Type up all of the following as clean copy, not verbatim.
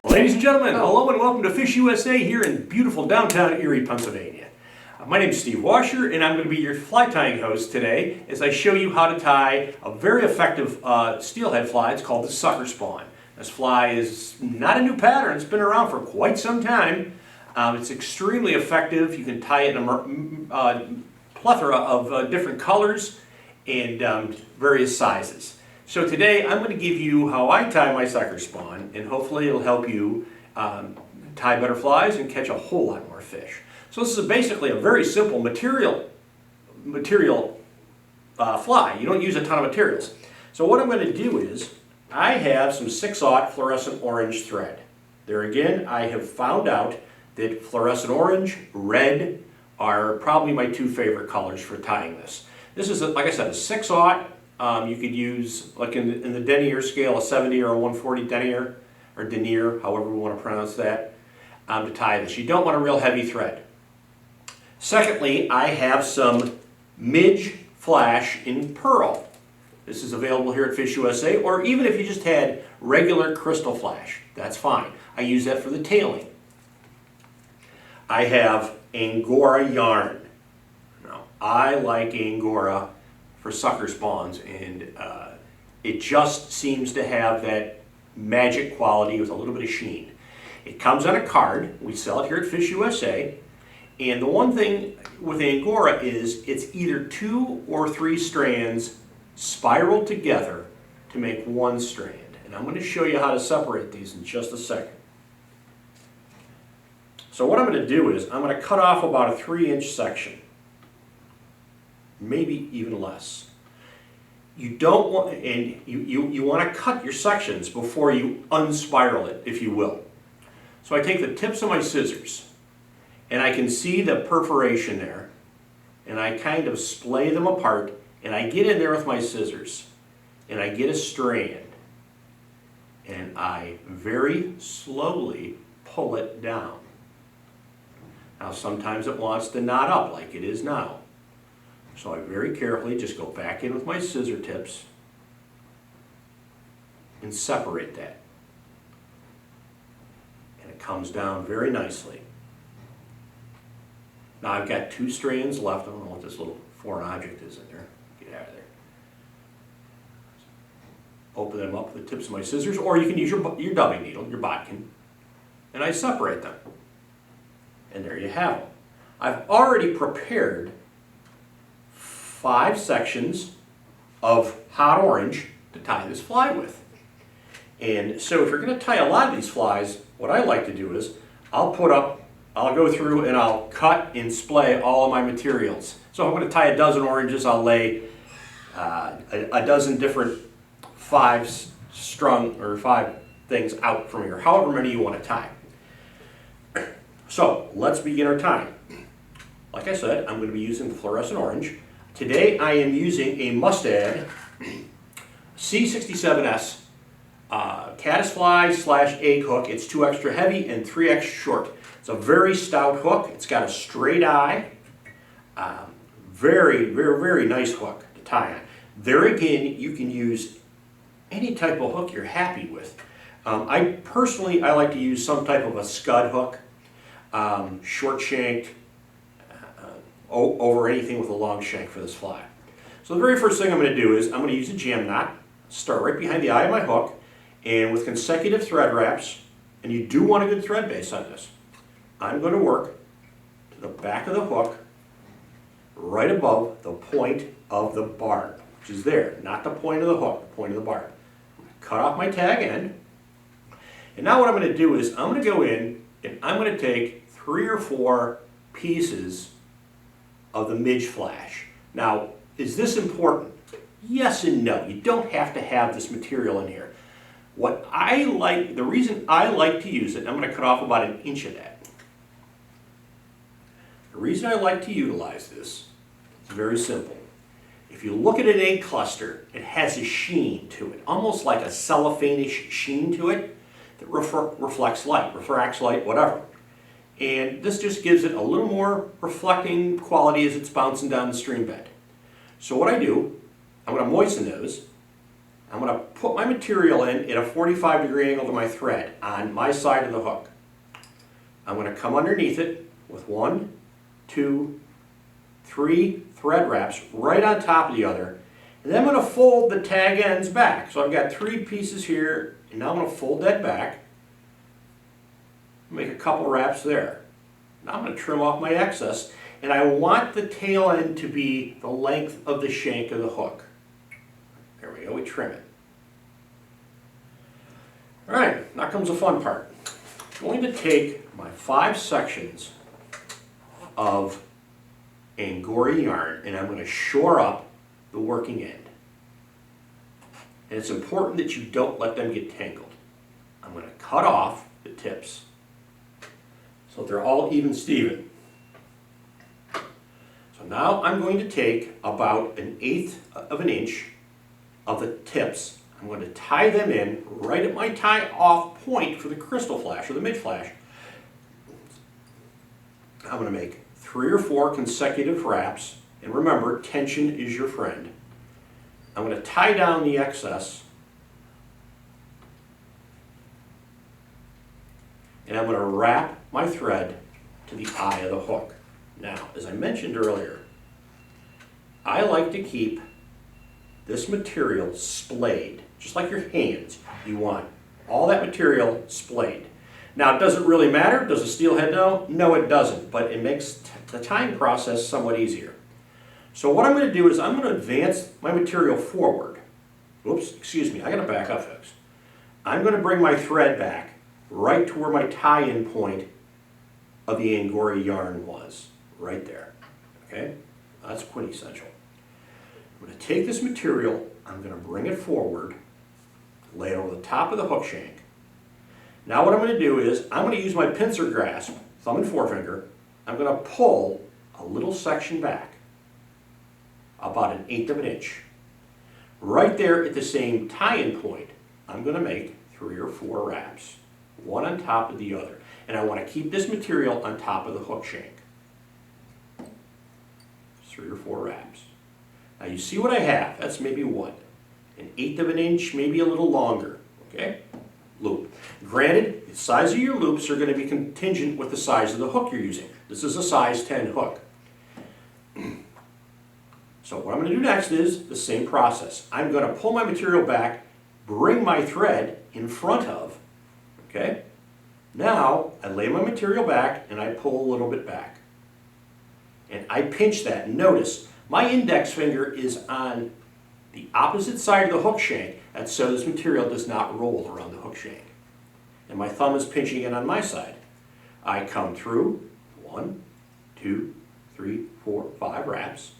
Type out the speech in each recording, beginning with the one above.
Ladies and gentlemen, hello and welcome to FishUSA here in beautiful downtown Erie, Pennsylvania. My name is Steve Wascher and I'm going to be your fly tying host today as I show you how to tie a very effective steelhead fly. It's called the sucker spawn. This fly is not a new pattern, it's been around for quite some time. It's extremely effective. You can tie it in a plethora of different colors and various sizes. So today I'm going to give you how I tie my sucker spawn, and hopefully it'll help you tie better flies and catch a whole lot more fish. So this is basically a very simple material fly. You don't use a ton of materials. So what I'm going to do is I have some 6/0 fluorescent orange thread. There again, I have found out that fluorescent orange, red are probably my two favorite colors for tying this. This is, like I said, a 6/0. You could use, like in the denier scale, a 70 or a 140 denier, or denier, however we want to pronounce that, to tie this. You don't want a real heavy thread. Secondly, I have some Midge flash in pearl. This is available here at FishUSA, or even if you just had regular crystal flash, that's fine. I use that for the tailing. I have Angora yarn. Now, I like Angora for sucker spawns, and it just seems to have that magic quality with a little bit of sheen. It comes on a card. We sell it here at FishUSA, and the one thing with Angora is it's either 2 or 3 strands spiraled together to make one strand, and I'm going to show you how to separate these in just a second. So what I'm going to do is I'm going to cut off about a 3-inch section, maybe even less. You don't want, and you want to cut your sections before you unspiral it, if you will. So I take the tips of my scissors, and I can see the perforation there, and I kind of splay them apart, and I get in there with my scissors, and I get a strand, and I very slowly pull it down. Now sometimes it wants to knot up like it is now. So I very carefully just go back in with my scissor tips and separate that. And it comes down very nicely. Now I've got 2 strands left. I don't know what this little foreign object is in there. Get out of there. Open them up with the tips of my scissors, or you can use your dubbing needle, your bodkin, and I separate them. And there you have them. I've already prepared 5 sections of hot orange to tie this fly with. And so if you're going to tie a lot of these flies, what I like to do is I'll go through and I'll cut and splay all of my materials. So if I'm going to tie a dozen oranges, I'll lay a dozen different 5 strung or 5 things out from here, however many you want to tie. So let's begin our tying. Like I said, I'm going to be using the fluorescent orange. Today I am using a Mustad C67S caddisfly / egg hook. It's 2 extra heavy and 3 extra short. It's a very stout hook. It's got a straight eye. Very, very, very nice hook to tie on. There again, you can use any type of hook you're happy with. I like to use some type of a scud hook, short shanked, over anything with a long shank for this fly. So the very first thing I'm going to do is I'm going to use a jam knot, start right behind the eye of my hook, and with consecutive thread wraps, and you do want a good thread base on this, I'm going to work to the back of the hook right above the point of the barb, which is there, not the point of the hook, the point of the barb. Cut off my tag end, and now what I'm going to do is I'm going to go in and I'm going to take 3 or 4 pieces of the Midge flash. Now, is this important? Yes and no. You don't have to have this material in here. The reason I like to use it, I'm going to cut off about 1 inch of that. The reason I like to utilize this is very simple. If you look at an egg cluster, it has a sheen to it, almost like a cellophane-ish sheen to it that reflects light, refracts light, whatever. And this just gives it a little more reflecting quality as it's bouncing down the stream bed. So what I do I'm going to moisten those. I'm going to put my material in at a 45-degree angle to my thread on my side of the hook. I'm going to come underneath it with 1, 2, 3 thread wraps right on top of the other. And then I'm going to fold the tag ends back. So I've got 3 pieces here, and now I'm going to fold that back. Make a couple wraps there. Now I'm going to trim off my excess, and I want the tail end to be the length of the shank of the hook. There we go, we trim it. All right, now comes the fun part. I'm going to take my 5 sections of Angora yarn, and I'm going to shore up the working end. And it's important that you don't let them get tangled. I'm going to cut off the tips so they're all even Steven. So now I'm going to take about 1/8 of an inch of the tips. I'm going to tie them in right at my tie off point for the crystal flash or the Midge flash. I'm going to make 3 or 4 consecutive wraps, and remember, tension is your friend. I'm going to tie down the excess, and I'm going to wrap my thread to the eye of the hook. Now, as I mentioned earlier, I like to keep this material splayed, just like your hands. You want all that material splayed. Now, does it really matter? Does a steelhead know? No, it doesn't, but it makes the tying process somewhat easier. So what I'm going to do is I'm going to advance my material forward. Oops, excuse me, I got to back up, folks. I'm going to bring my thread back right to where my tie-in point of the Angora yarn was, right there. Okay, that's quintessential. I'm going to take this material, I'm going to bring it forward, lay it over the top of the hook shank. Now what I'm going to do is I'm going to use my pincer grasp, thumb and forefinger. I'm going to pull a little section back, about 1/8 of an inch. Right there at the same tie-in point, I'm going to make 3 or 4 wraps, one on top of the other. And I want to keep this material on top of the hook shank. 3 or 4 wraps. Now you see what I have. That's maybe what? 1/8 of an inch, maybe a little longer. Okay? Loop. Granted, the size of your loops are going to be contingent with the size of the hook you're using. This is a size 10 hook. So what I'm going to do next is the same process. I'm going to pull my material back, bring my thread in front of, okay? Now, I lay my material back and I pull a little bit back. And I pinch that. Notice, my index finger is on the opposite side of the hook shank, and so this material does not roll around the hook shank. And my thumb is pinching it on my side. I come through 1, 2, 3, 4, 5 wraps.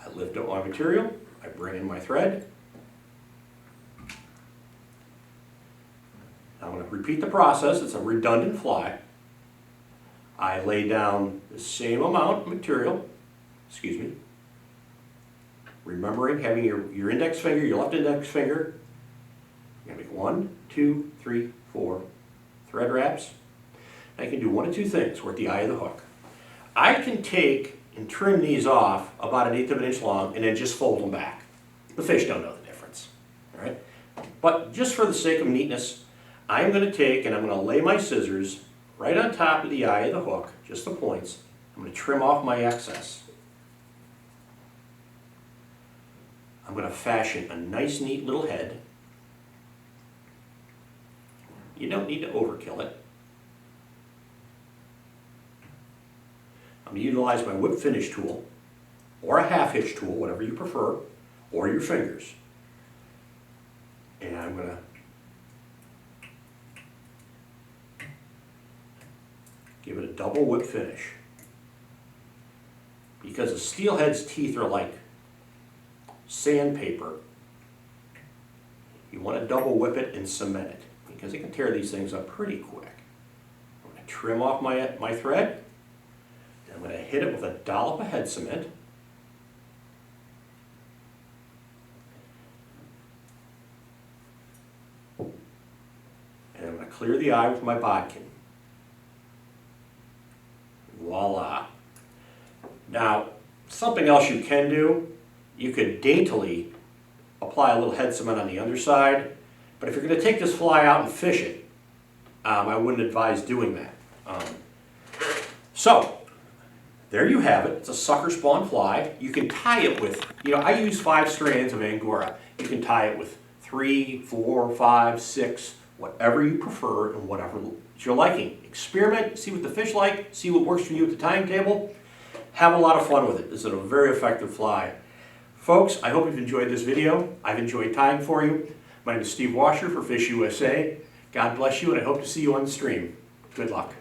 I lift up my material, I bring in my thread. I'm going to repeat the process. It's a redundant fly. I lay down the same amount of material, remembering having your index finger, your left index finger. You're going to make 1, 2, 3, 4 thread wraps. I can do one of two things. We're at the eye of the hook. I can take and trim these off about 1/8 of an inch long and then just fold them back. The fish don't know the difference. All right? But just for the sake of neatness, I'm going to take and I'm going to lay my scissors right on top of the eye of the hook, just the points. I'm going to trim off my excess. I'm going to fashion a nice, neat little head. You don't need to overkill it. I'm going to utilize my whip finish tool, or a half hitch tool, whatever you prefer, or your fingers. And I'm going to give it a double whip finish. Because a steelhead's teeth are like sandpaper, you want to double whip it and cement it, because it can tear these things up pretty quick. I'm going to trim off my thread. I'm going to hit it with a dollop of head cement. And I'm going to clear the eye with my bodkin. Voila. Now, Something else you can do, you could daintily apply a little head cement on the underside, but if you're going to take this fly out and fish it, I wouldn't advise doing that. So, there you have it. It's a sucker spawn fly. You can tie it with, I use 5 strands of Angora. You can tie it with 3, 4, 5, 6, whatever you prefer and whatever you're liking. Experiment, see what the fish like, see what works for you at the tying table. Have a lot of fun with it. This is a very effective fly. Folks, I hope you've enjoyed this video. I've enjoyed tying for you. My name is Steve Wascher for FishUSA. God bless you, and I hope to see you on the stream. Good luck.